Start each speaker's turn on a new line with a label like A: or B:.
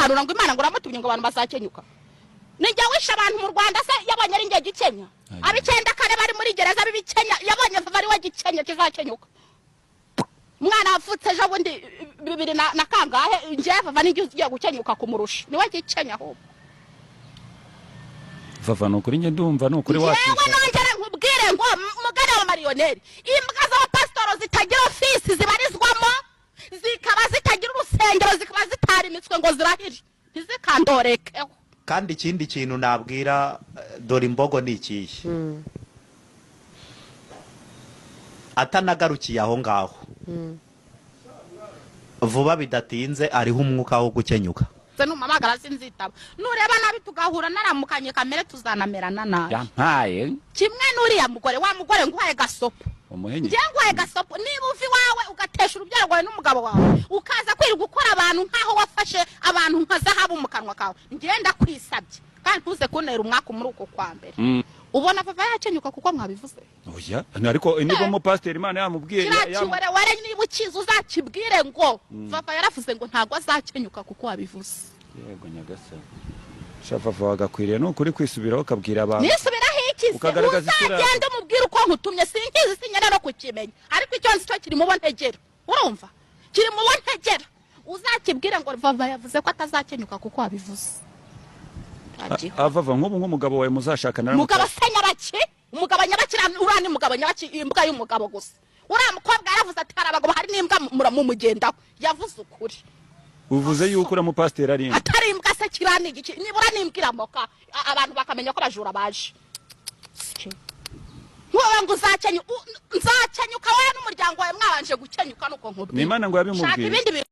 A: urahanura ngo Imana ngo uramutumye ngo abantu bazakenyuka nijya wisha abantu mu Rwanda se yabonye ari ngiye gikenya abicenda kare bari muri gereza bibikenya yabonye bari wa gikenya kizakenyuka mwana afutse ejo bundi 2000 na kangahe nje vava ngiye gukenyuka kumurusha niwe gikenya ho
B: vava no kuri nge ndumva no kuri wacu
A: yewe nongera nkubwire ngo mugane wa marioneri imbwa za pastoro zitagira office zibarizwamo zikaba zitagira urusengero zikaba zitari imitwe ngo zirahiri ntizikandoreke
C: kandi ikindi kintu nabwira dore imbogo ni ikihe atanagarukiye aho ngaho vuba bidatinze ariho umwuka wo gukenyuka
A: numamagara sinzitaba nureba nabi tugahura naramukanye kamere tuzanamerana nabi
B: yampaye
A: kimwe nuriya mugore wa mugore nguhaye gasopo
B: umuhenye
A: ngiye nguhaye gasopo niba uvi wawe ugatesha urubyaro rwawe n'umugabo wawe ukaza kwiri gukora abantu nkaho wafashe abantu nka zahabu mu kanwa kawe ngenda kwisabye kandi tuze kunera umwaka muri uko kwa mbere ubona vava yakenyuka kuko mwabivuze
B: oya ariko niba mu pastor Imana yamubwiye
A: yakiwere ware niba ukiza uzakibwire ngo vava yaravuze ngo ntago azakenyuka kuko wabivuze
B: yego nyagasa shafafa wagakwiriye no kuri kwisubiraho kabwira abantu
A: nisubiraho iki uzagenda umubwira uko nkutumye sinkizi sinyana no kukimenya ariko icyo nzi cyo kiri mu bontegera urumva kiri mu bontegera uzakibwire ngo vava yavuze ko atazakenyuka kuko wabivuze
B: avava nk'umugabo wawe muzashakana
A: mugabo sanyabaki umugabo nyabakira urani mugabo nyabaki imbwa y'umugabo gusa uramukobwa yaravuze ati harabagabo hari n'imbwa muramugendaho yavuze ukuri
B: uvuze yuko ura mu pastor ari
A: atari imbwa se kirani igice nibura n'imbwira moka abantu bakamenya ko bajura baje wowe ngo nzakenyuka wowe n'umuryango wawe mwabanje gukenyuka nuko nkubwira
B: n'Imana ngo yabimubwiye